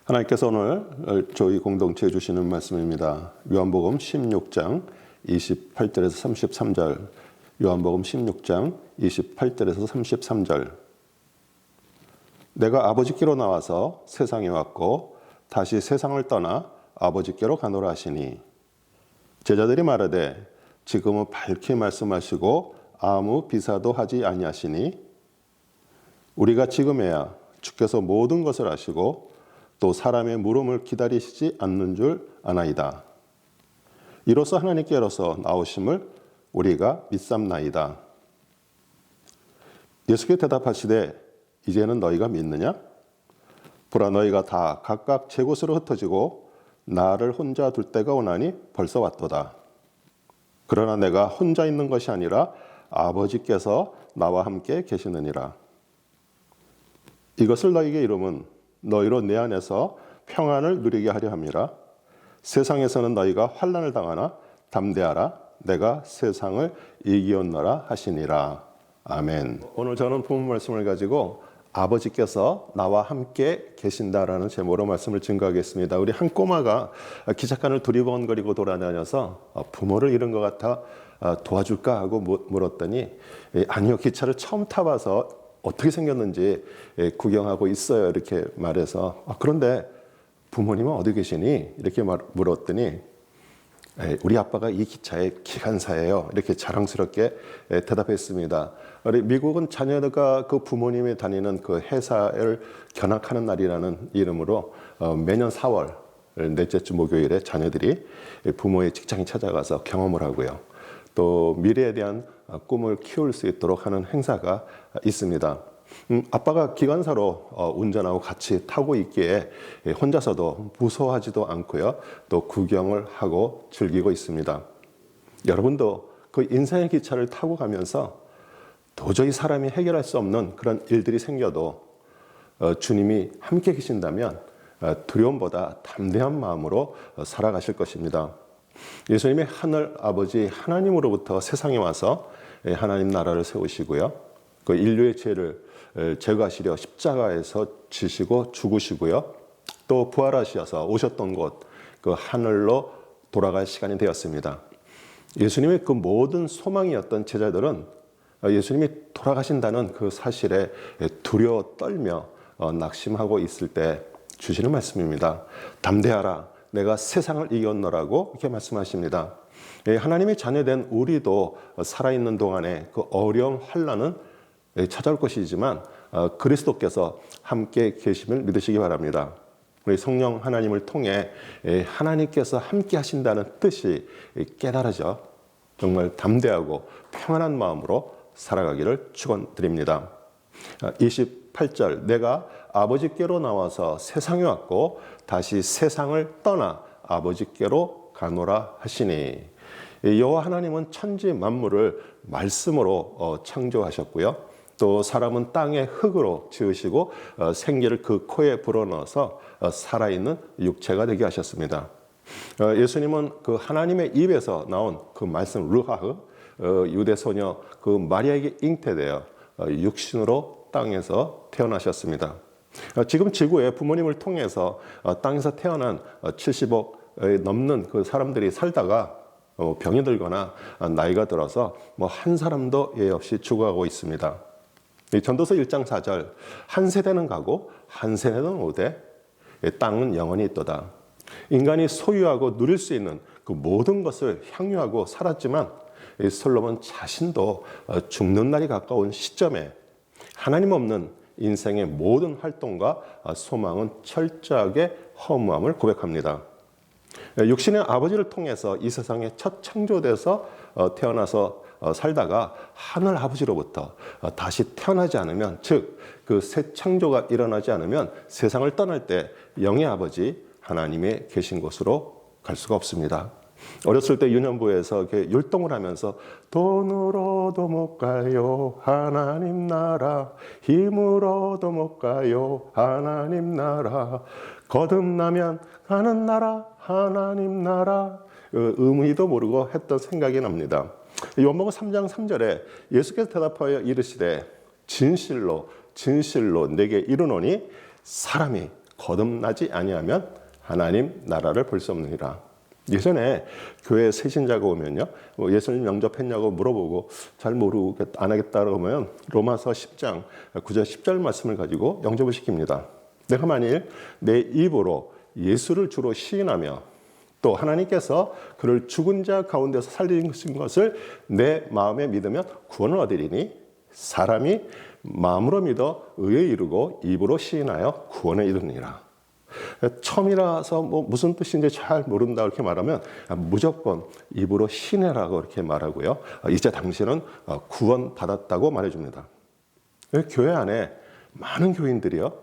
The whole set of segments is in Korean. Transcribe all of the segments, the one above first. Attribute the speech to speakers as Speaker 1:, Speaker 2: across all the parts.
Speaker 1: 하나님께서 오늘 저희 공동체에 주시는 말씀입니다. 요한복음 16장 28절에서 33절. 요한복음 16장 28절에서 33절. 내가 아버지께로 나와서 세상에 왔고 다시 세상을 떠나 아버지께로 가노라 하시니, 제자들이 말하되 지금은 밝히 말씀하시고 아무 비사도 하지 아니하시니, 우리가 지금에야 주께서 모든 것을 아시고 또 사람의 물음을 기다리시지 않는 줄 아나이다. 이로써 하나님께로서 나오심을 우리가 믿삼나이다. 예수께 대답하시되 이제는 너희가 믿느냐? 보라, 너희가 다 각각 제 곳으로 흩어지고 나를 혼자 둘 때가 오나니 벌써 왔도다. 그러나 내가 혼자 있는 것이 아니라 아버지께서 나와 함께 계시느니라. 이것을 너희에게 이름은 너희로 내 안에서 평안을 누리게 하려 함이라. 세상에서는 너희가 환난을 당하나 담대하라. 내가 세상을 이기었노라 하시니라. 아멘. 오늘 저는 본문 말씀을 가지고 아버지께서 나와 함께 계신다라는 제목으로 말씀을 증거하겠습니다. 우리 한 꼬마가 기착칸을 두리번거리고 돌아다녀서 부모를 잃은 것 같아 도와줄까 하고 물었더니, 아니요, 기차를 처음 타봐서 어떻게 생겼는지 구경하고 있어요, 이렇게 말해서, 그런데 부모님은 어디 계시니? 이렇게 물었더니, 우리 아빠가 이 기차의 기관사예요, 이렇게 자랑스럽게 대답했습니다. 우리 미국은 자녀가 그 부모님이 다니는 그 회사를 견학하는 날이라는 이름으로 매년 4월 넷째 주 목요일에 자녀들이 부모의 직장에 찾아가서 경험을 하고요, 또 미래에 대한 꿈을 키울 수 있도록 하는 행사가 있습니다. 아빠가 기관사로 운전하고 같이 타고 있기에 혼자서도 무서워하지도 않고요, 또 구경을 하고 즐기고 있습니다. 여러분도 그 인생의 기차를 타고 가면서 도저히 사람이 해결할 수 없는 그런 일들이 생겨도 주님이 함께 계신다면 두려움보다 담대한 마음으로 살아가실 것입니다. 예수님이 하늘 아버지 하나님으로부터 세상에 와서 하나님 나라를 세우시고요, 그 인류의 죄를 제거하시려 십자가에서 지시고 죽으시고요, 또 부활하셔서 오셨던 곳, 그 하늘로 돌아갈 시간이 되었습니다. 예수님의 그 모든 소망이었던 제자들은 예수님이 돌아가신다는 그 사실에 두려워 떨며 낙심하고 있을 때 주시는 말씀입니다. 담대하라, 내가 세상을 이겼노라고 이렇게 말씀하십니다. 하나님의 자녀된 우리도 살아있는 동안에 그 어려움 환난은 찾아올 것이지만 그리스도께서 함께 계심을 믿으시기 바랍니다. 우리 성령 하나님을 통해 하나님께서 함께 하신다는 뜻이 깨달아져 정말 담대하고 평안한 마음으로 살아가기를 축원드립니다. 28절, 내가 아버지께로 나와서 세상에 왔고 다시 세상을 떠나 아버지께로 가노라 하시니, 여호와 하나님은 천지 만물을 말씀으로 창조하셨고요, 또 사람은 땅의 흙으로 지으시고 생기를 그 코에 불어넣어서 살아있는 육체가 되게 하셨습니다. 예수님은 그 하나님의 입에서 나온 그 말씀 르하흐, 유대 소녀 그 마리아에게 잉태되어 육신으로 땅에서 태어나셨습니다. 지금 지구에 부모님을 통해서 땅에서 태어난 70억 넘는 그 사람들이 살다가 병이 들거나 나이가 들어서 한 사람도 예 없이 죽어가고 있습니다. 전도서 1장 4절, 한 세대는 가고 한 세대는 오되 땅은 영원히 있도다. 인간이 소유하고 누릴 수 있는 그 모든 것을 향유하고 살았지만 솔로몬 자신도 죽는 날이 가까운 시점에 하나님 없는 인생의 모든 활동과 소망은 철저하게 허무함을 고백합니다. 육신의 아버지를 통해서 이 세상에 첫 창조돼서 태어나서 살다가 하늘 아버지로부터 다시 태어나지 않으면, 즉 그 새 창조가 일어나지 않으면 세상을 떠날 때 영의 아버지 하나님의 계신 곳으로 갈 수가 없습니다. 어렸을 때 유년부에서 이렇게 율동을 하면서 돈으로도 못 가요 하나님 나라, 힘으로도 못 가요 하나님 나라, 거듭나면 가는 나라 하나님 나라, 의미도 모르고 했던 생각이 납니다. 요한복음 3장 3절에 예수께서 대답하여 이르시되 진실로 진실로 내게 이르노니 사람이 거듭나지 아니하면 하나님 나라를 볼 수 없느니라. 예전에 교회 새신자가 오면요, 예수님 영접했냐고 물어보고 잘 모르겠다, 안 하겠다고 하면 로마서 10장 9절 10절 말씀을 가지고 영접을 시킵니다. 내가 만일 내 입으로 예수를 주로 시인하며 또 하나님께서 그를 죽은 자 가운데서 살리신 것을 내 마음에 믿으면 구원을 얻으리니 사람이 마음으로 믿어 의에 이르고 입으로 시인하여 구원에 이르느니라. 처음이라서 무슨 뜻인지 잘 모른다 이렇게 말하면 무조건 입으로 시인해라고 이렇게 말하고요. 이제 당신은 구원 받았다고 말해줍니다. 교회 안에 많은 교인들이요,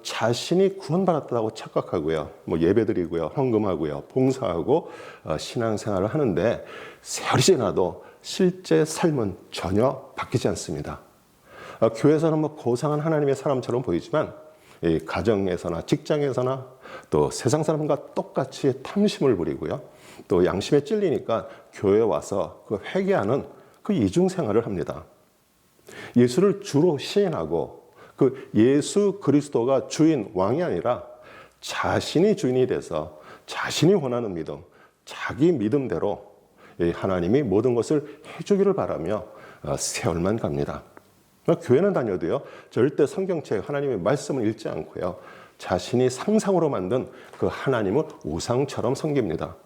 Speaker 1: 자신이 구원받았다고 착각하고요, 예배드리고요, 헌금하고요, 봉사하고 신앙생활을 하는데 세월이 지나도 실제 삶은 전혀 바뀌지 않습니다. 교회에서는 고상한 하나님의 사람처럼 보이지만 가정에서나 직장에서나 또 세상 사람과 똑같이 탐심을 부리고요, 또 양심에 찔리니까 교회에 와서 그 회개하는 그 이중 생활을 합니다. 예수를 주로 시인하고 그 예수 그리스도가 주인 왕이 아니라 자신이 주인이 돼서 자신이 원하는 믿음, 자기 믿음대로 하나님이 모든 것을 해주기를 바라며 세월만 갑니다. 교회는 다녀도요, 절대 성경책 하나님의 말씀을 읽지 않고요, 자신이 상상으로 만든 그 하나님을 우상처럼 섬깁니다.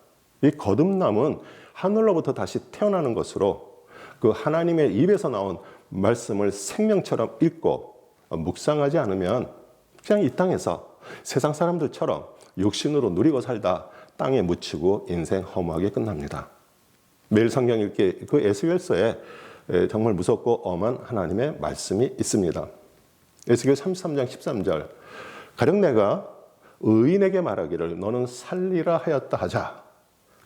Speaker 1: 이 거듭남은 하늘로부터 다시 태어나는 것으로 그 하나님의 입에서 나온 말씀을 생명처럼 읽고 묵상하지 않으면 그냥 이 땅에서 세상 사람들처럼 육신으로 누리고 살다 땅에 묻히고 인생 허무하게 끝납니다. 매일 성경 읽기 그 에스겔서에 정말 무섭고 엄한 하나님의 말씀이 있습니다. 에스겔 33장 13절, 가령 내가 의인에게 말하기를 너는 살리라 하였다 하자.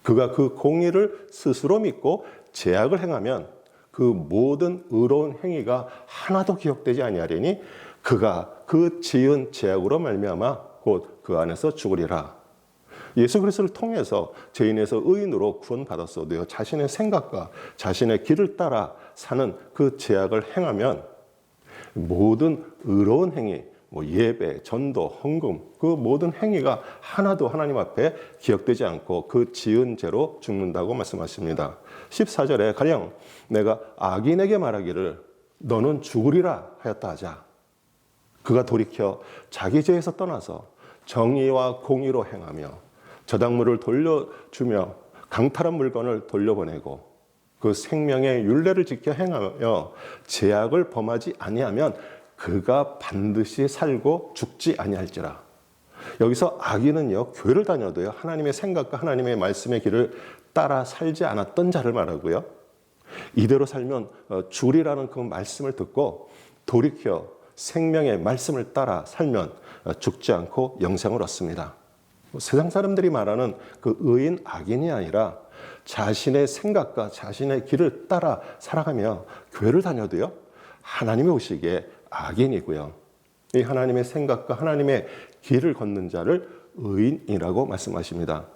Speaker 1: 그가 그 공의를 스스로 믿고 제약을 행하면 그 모든 의로운 행위가 하나도 기억되지 아니하리니 그가 그 지은 제약으로 말미암아 곧 그 안에서 죽으리라. 예수 그리스도를 통해서 죄인에서 의인으로 구원받았어도요, 자신의 생각과 자신의 길을 따라 사는 그 제약을 행하면 모든 의로운 행위, 예배, 전도, 헌금, 그 모든 행위가 하나도 하나님 앞에 기억되지 않고 그 지은 죄로 죽는다고 말씀하십니다. 14절에 가령 내가 악인에게 말하기를 너는 죽으리라 하였다 하자. 그가 돌이켜 자기 죄에서 떠나서 정의와 공의로 행하며 저당물을 돌려주며 강탈한 물건을 돌려보내고 그 생명의 율례를 지켜 행하며 제약을 범하지 아니하면 그가 반드시 살고 죽지 아니할지라. 여기서 악인은요, 교회를 다녀도요, 하나님의 생각과 하나님의 말씀의 길을 따라 살지 않았던 자를 말하고요, 이대로 살면 죽으리라는 그 말씀을 듣고 돌이켜 생명의 말씀을 따라 살면 죽지 않고 영생을 얻습니다. 세상 사람들이 말하는 그 의인 악인이 아니라 자신의 생각과 자신의 길을 따라 살아가며 교회를 다녀도요, 하나님이 오시기에 악인이고요, 이 하나님의 생각과 하나님의 길을 걷는 자를 의인이라고 말씀하십니다.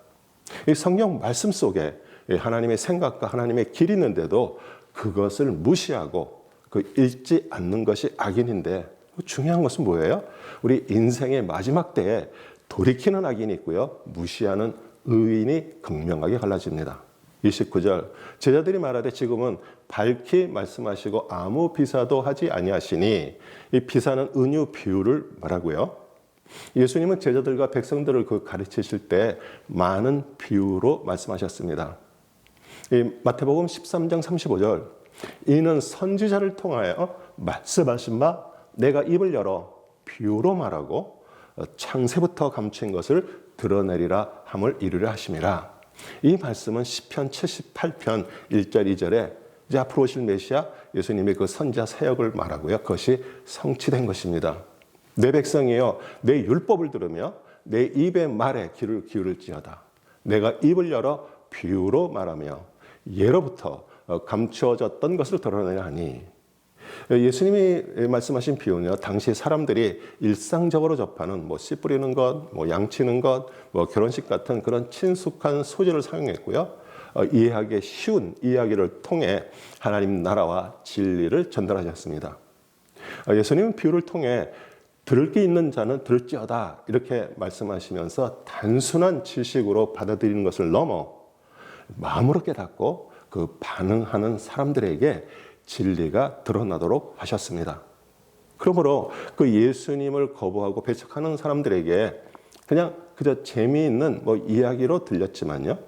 Speaker 1: 이 성경 말씀 속에 하나님의 생각과 하나님의 길이 있는데도 그것을 무시하고 그 읽지 않는 것이 악인인데, 중요한 것은 뭐예요? 우리 인생의 마지막 때에 돌이키는 악인이 있고요, 무시하는 의인이 극명하게 갈라집니다. 29절, 제자들이 말하되 지금은 밝히 말씀하시고 아무 비사도 하지 아니하시니, 이 비사는 은유 비유를 말하고요, 예수님은 제자들과 백성들을 가르치실 때 많은 비유로 말씀하셨습니다. 이 마태복음 13장 35절, 이는 선지자를 통하여 말씀하신 바 내가 입을 열어 비유로 말하고 창세부터 감추인 것을 드러내리라 함을 이루려 하심이라. 이 말씀은 시편 78편 1절 2절에 이제 앞으로 오실 메시아 예수님의 그 선지자 사역을 말하고요, 그것이 성취된 것입니다. 내 백성이여 내 율법을 들으며 내 입의 말에 귀를 기울일지어다. 내가 입을 열어 비유로 말하며 예로부터 감추어졌던 것을 드러내려 하니. 예수님이 말씀하신 비유는요, 당시 사람들이 일상적으로 접하는 씨 뿌리는 것, 양 치는 것, 결혼식 같은 그런 친숙한 소재를 사용했고요, 이해하기 쉬운 이야기를 통해 하나님 나라와 진리를 전달하셨습니다. 예수님은 비유를 통해 들을 게 있는 자는 들을지어다 이렇게 말씀하시면서 단순한 지식으로 받아들이는 것을 넘어 마음으로 깨닫고 그 반응하는 사람들에게 진리가 드러나도록 하셨습니다. 그러므로 그 예수님을 거부하고 배척하는 사람들에게 그냥 그저 재미있는 이야기로 들렸지만요,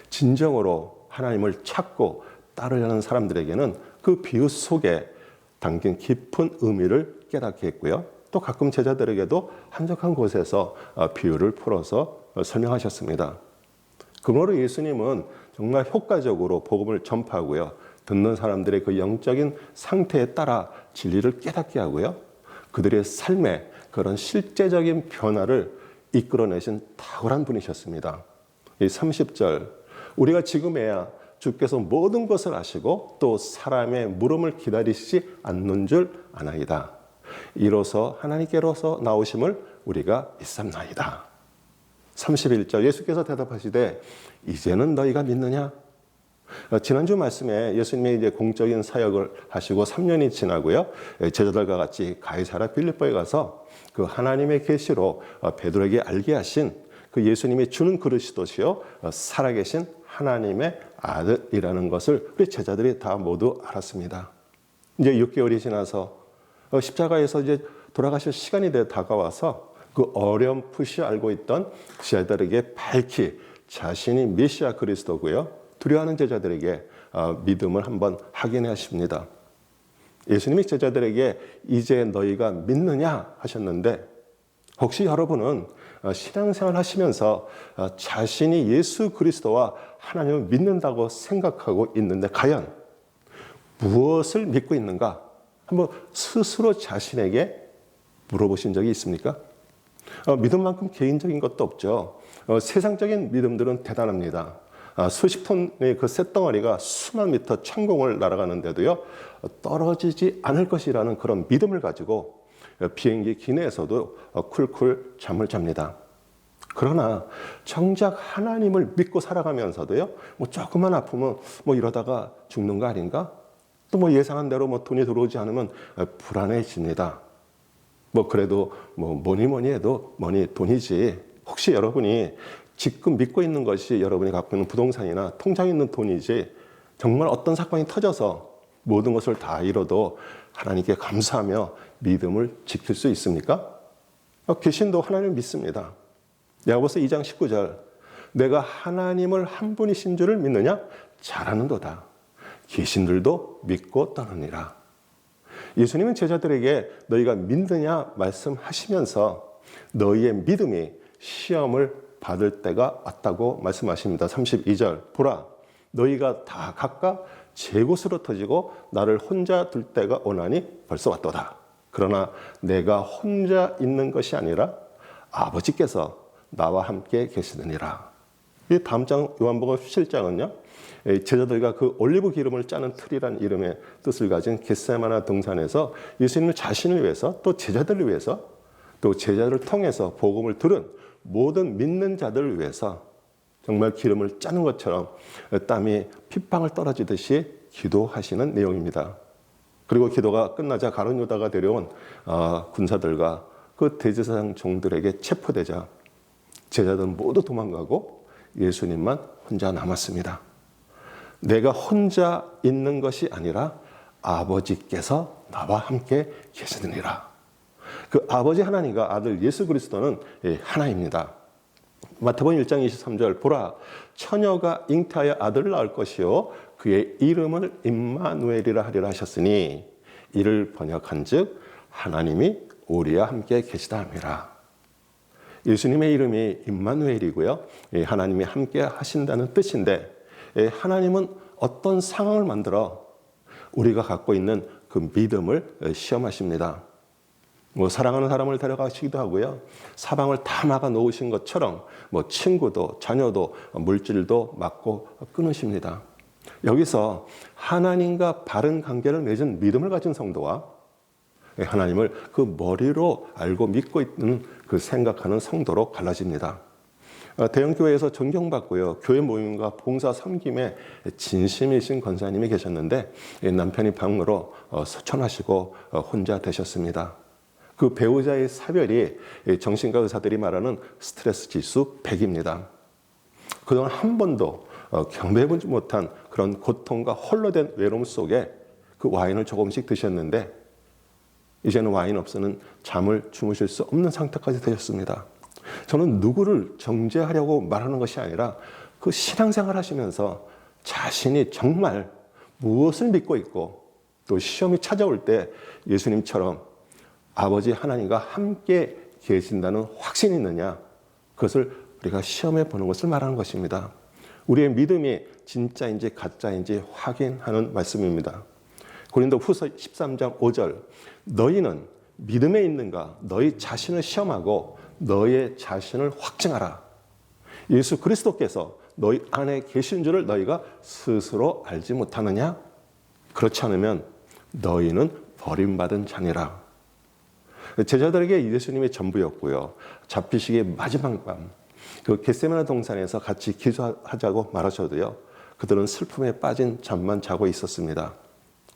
Speaker 1: 진정으로 하나님을 찾고 따르려는 사람들에게는 그 비유 속에 담긴 깊은 의미를 깨닫게 했고요. 또 가끔 제자들에게도 한적한 곳에서 비유를 풀어서 설명하셨습니다. 그러므로 예수님은 정말 효과적으로 복음을 전파하고요, 듣는 사람들의 그 영적인 상태에 따라 진리를 깨닫게 하고요, 그들의 삶에 그런 실제적인 변화를 이끌어내신 탁월한 분이셨습니다. 이 30절, 우리가 지금에야 주께서 모든 것을 아시고 또 사람의 물음을 기다리시지 않는 줄 아나이다. 이로써 하나님께로서 나오심을 우리가 믿삼나이다. 31절, 예수께서 대답하시되 이제는 너희가 믿느냐? 지난주 말씀에 예수님이 이제 공적인 사역을 하시고 3년이 지나고요, 제자들과 같이 가이사랴 빌립보에 가서 그 하나님의 계시로 베드로에게 알게 하신 그 예수님이 주는 그리스도시요 살아계신 하나님의 아들이라는 것을 우리 제자들이 다 모두 알았습니다. 이제 6개월이 지나서 십자가에서 이제 돌아가실 시간이 다가와서 그 어렴풋이 알고 있던 제자들에게 밝히 자신이 메시아 그리스도고요, 두려워하는 제자들에게 믿음을 한번 확인해 하십니다. 예수님이 제자들에게 이제 너희가 믿느냐 하셨는데, 혹시 여러분은 신앙생활 하시면서 자신이 예수 그리스도와 하나님을 믿는다고 생각하고 있는데 과연 무엇을 믿고 있는가? 한번 스스로 자신에게 물어보신 적이 있습니까? 믿음만큼 개인적인 것도 없죠. 세상적인 믿음들은 대단합니다. 수십 톤의 그 쇳덩어리가 수만 미터 창공을 날아가는데도요, 떨어지지 않을 것이라는 그런 믿음을 가지고 비행기 기내에서도 쿨쿨 잠을 잡니다. 그러나 정작 하나님을 믿고 살아가면서도요, 조금만 아프면 이러다가 죽는 거 아닌가? 또 예상한 대로 돈이 들어오지 않으면 불안해집니다. 그래도 뭐니 해도 돈이지. 혹시 여러분이 지금 믿고 있는 것이 여러분이 갖고 있는 부동산이나 통장에 있는 돈이지, 정말 어떤 사건이 터져서 모든 것을 다 잃어도 하나님께 감사하며 믿음을 지킬 수 있습니까? 귀신도 하나님을 믿습니다. 야고보서 2장 19절, 내가 하나님을 한 분이신 줄을 믿느냐? 잘하는도다. 귀신들도 믿고 떠느니라. 예수님은 제자들에게 너희가 믿느냐 말씀하시면서 너희의 믿음이 시험을 받을 때가 왔다고 말씀하십니다. 32절, 보라 너희가 다 각각 제 곳으로 터지고 나를 혼자 둘 때가 오나니 벌써 왔도다. 그러나 내가 혼자 있는 것이 아니라 아버지께서 나와 함께 계시느니라. 이 다음 장 요한복음 17장은요, 제자들과 그 올리브 기름을 짜는 틀이라는 이름의 뜻을 가진 겟세마나 동산에서 예수님 자신을 위해서, 또 제자들을 위해서, 또 제자들을 통해서 복음을 들은 모든 믿는 자들을 위해서 정말 기름을 짜는 것처럼 땀이 핏방울 떨어지듯이 기도하시는 내용입니다. 그리고 기도가 끝나자 가룟 유다가 데려온 군사들과 그 대제사장 종들에게 체포되자 제자들은 모두 도망가고 예수님만 혼자 남았습니다. 내가 혼자 있는 것이 아니라 아버지께서 나와 함께 계시느니라. 그 아버지 하나님과 아들 예수 그리스도는 하나입니다. 마태복음 1장 23절, 보라 처녀가 잉태하여 아들을 낳을 것이요 그의 이름을 임마누엘이라 하리라 하셨으니 이를 번역한즉 하나님이 우리와 함께 계시다 함이라. 예수님의 이름이 임마누엘이고요, 하나님이 함께 하신다는 뜻인데, 하나님은 어떤 상황을 만들어 우리가 갖고 있는 그 믿음을 시험하십니다. 사랑하는 사람을 데려가시기도 하고요, 사방을 다 막아 놓으신 것처럼 친구도 자녀도 물질도 막고 끊으십니다. 여기서 하나님과 바른 관계를 맺은 믿음을 가진 성도와 하나님을 그 머리로 알고 믿고 있는 그 생각하는 성도로 갈라집니다. 대형교회에서 존경받고요, 교회 모임과 봉사 섬김에 진심이신 권사님이 계셨는데 남편이 방으로 소천하시고 혼자 되셨습니다. 그 배우자의 사별이 정신과 의사들이 말하는 스트레스 지수 100입니다. 그동안 한 번도 경험해보지 못한 그런 고통과 홀로 된 외로움 속에 그 와인을 조금씩 드셨는데 이제는 와인 없이는 잠을 주무실 수 없는 상태까지 되셨습니다. 저는 누구를 정죄하려고 말하는 것이 아니라 그 신앙생활 하시면서 자신이 정말 무엇을 믿고 있고 또 시험이 찾아올 때 예수님처럼 아버지 하나님과 함께 계신다는 확신이 있느냐, 그것을 우리가 시험해 보는 것을 말하는 것입니다. 우리의 믿음이 진짜인지 가짜인지 확인하는 말씀입니다. 고린도후서 13장 5절, 너희는 믿음에 있는가? 너희 자신을 시험하고 너의 자신을 확증하라. 예수 그리스도께서 너희 안에 계신 줄을 너희가 스스로 알지 못하느냐? 그렇지 않으면 너희는 버림받은 자니라. 제자들에게 예수님의 전부였고요. 잡히시기의 마지막 밤, 그 겟세마네 동산에서 같이 기도하자고 말하셔도요, 그들은 슬픔에 빠진 잠만 자고 있었습니다.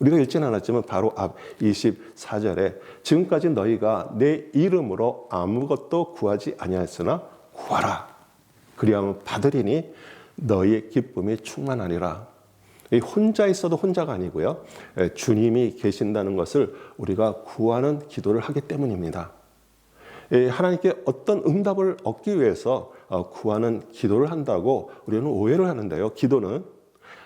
Speaker 1: 우리가 읽지는 않았지만 바로 앞 24절에 지금까지 너희가 내 이름으로 아무것도 구하지 아니하였으나 구하라. 그리하면 받으리니 너희의 기쁨이 충만하리라. 혼자 있어도 혼자가 아니고요, 주님이 계신다는 것을 우리가 구하는 기도를 하기 때문입니다. 하나님께 어떤 응답을 얻기 위해서 구하는 기도를 한다고 우리는 오해를 하는데요. 기도는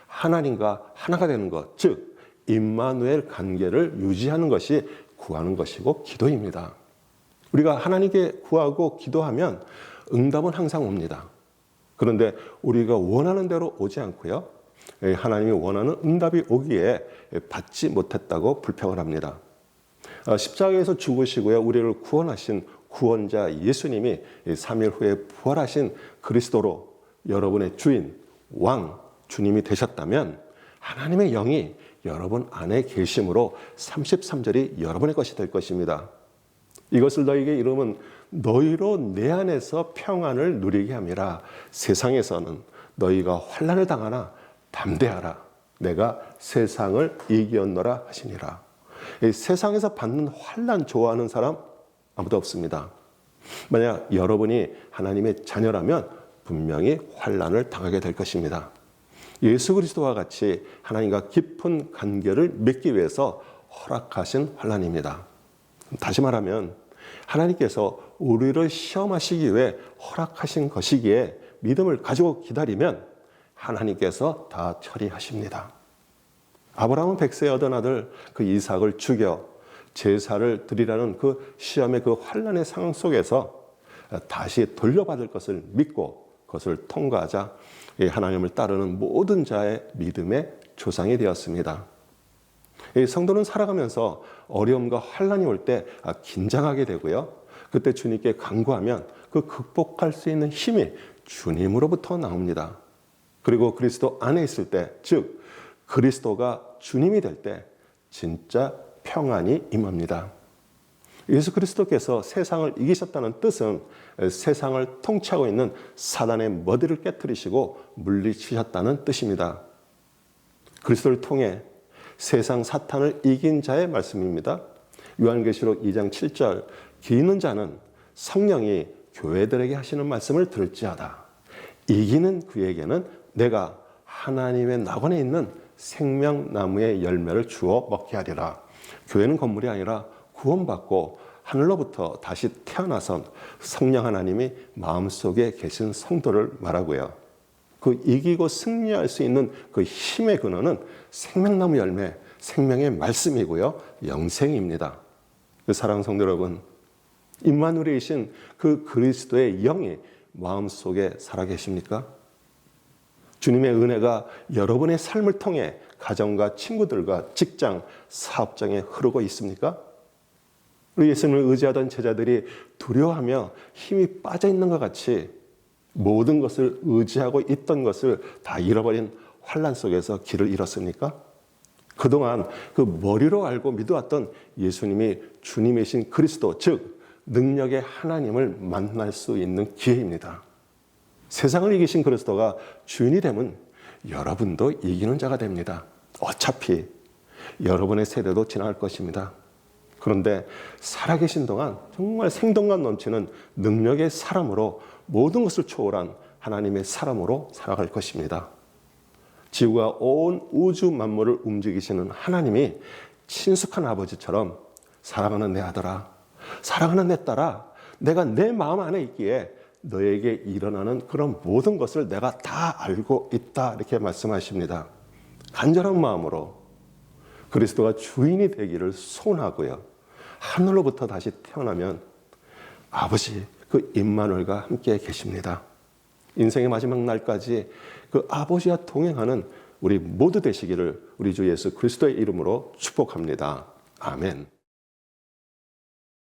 Speaker 1: 하나님과 하나가 되는 것, 즉 임마누엘 관계를 유지하는 것이 구하는 것이고 기도입니다. 우리가 하나님께 구하고 기도하면 응답은 항상 옵니다. 그런데 우리가 원하는 대로 오지 않고요, 하나님이 원하는 응답이 오기에 받지 못했다고 불평을 합니다. 십자가에서 죽으시고요, 우리를 구원하신 구원자 예수님이 3일 후에 부활하신 그리스도로 여러분의 주인, 왕, 주님이 되셨다면 하나님의 영이 여러분 안에 계심으로 33절이 여러분의 것이 될 것입니다. 이것을 너희에게 이름은 너희로 내 안에서 평안을 누리게 함이라. 세상에서는 너희가 환난을 당하나 담대하라. 내가 세상을 이기었노라 하시니라. 세상에서 받는 환난 좋아하는 사람 아무도 없습니다. 만약 여러분이 하나님의 자녀라면 분명히 환난을 당하게 될 것입니다. 예수 그리스도와 같이 하나님과 깊은 관계를 맺기 위해서 허락하신 환난입니다. 다시 말하면 하나님께서 우리를 시험하시기 위해 허락하신 것이기에 믿음을 가지고 기다리면 하나님께서 다 처리하십니다. 아브라함은 100세에 얻은 아들 그 이삭을 죽여 제사를 드리라는 그 시험의 그 환난의 상황 속에서 다시 돌려받을 것을 믿고 그것을 통과하자 하나님을 따르는 모든 자의 믿음의 조상이 되었습니다. 성도는 살아가면서 어려움과 환난이 올 때 긴장하게 되고요, 그때 주님께 간구하면 그 극복할 수 있는 힘이 주님으로부터 나옵니다. 그리고 그리스도 안에 있을 때, 즉 그리스도가 주님이 될 때 진짜 평안이 임합니다. 예수 그리스도께서 세상을 이기셨다는 뜻은 세상을 통치하고 있는 사단의 머리를 깨뜨리시고 물리치셨다는 뜻입니다. 그리스도를 통해 세상 사탄을 이긴 자의 말씀입니다. 요한계시록 2장 7절, 기는 자는 성령이 교회들에게 하시는 말씀을 들을지어다. 이기는 그에게는 내가 하나님의 낙원에 있는 생명나무의 열매를 주어 먹게 하리라. 교회는 건물이 아니라 구원받고 하늘로부터 다시 태어나선 성령 하나님이 마음속에 계신 성도를 말하고요, 그 이기고 승리할 수 있는 그 힘의 근원은 생명나무 열매, 생명의 말씀이고요, 영생입니다. 사랑하는 성도 여러분, 임마누엘이신 그 그리스도의 영이 마음속에 살아계십니까? 주님의 은혜가 여러분의 삶을 통해 가정과 친구들과 직장, 사업장에 흐르고 있습니까? 우리 예수님을 의지하던 제자들이 두려워하며 힘이 빠져 있는 것 같이 모든 것을 의지하고 있던 것을 다 잃어버린 환난 속에서 길을 잃었습니까? 그동안 그 머리로 알고 믿어왔던 예수님이 주님이신 그리스도, 즉 능력의 하나님을 만날 수 있는 기회입니다. 세상을 이기신 그리스도가 주인이 되면 여러분도 이기는 자가 됩니다. 어차피 여러분의 세대도 지나갈 것입니다. 그런데 살아계신 동안 정말 생동감 넘치는 능력의 사람으로 모든 것을 초월한 하나님의 사람으로 살아갈 것입니다. 지구가 온 우주 만물을 움직이시는 하나님이 친숙한 아버지처럼 사랑하는 내 아들아, 사랑하는 내 딸아, 내가 내 마음 안에 있기에 너에게 일어나는 그런 모든 것을 내가 다 알고 있다 이렇게 말씀하십니다. 간절한 마음으로 그리스도가 주인이 되기를 소원하고요. 하늘로부터 다시 태어나면 아버지 그 임마누엘과 함께 계십니다. 인생의 마지막 날까지 그 아버지와 동행하는 우리 모두 되시기를 우리 주 예수 그리스도의 이름으로 축복합니다. 아멘.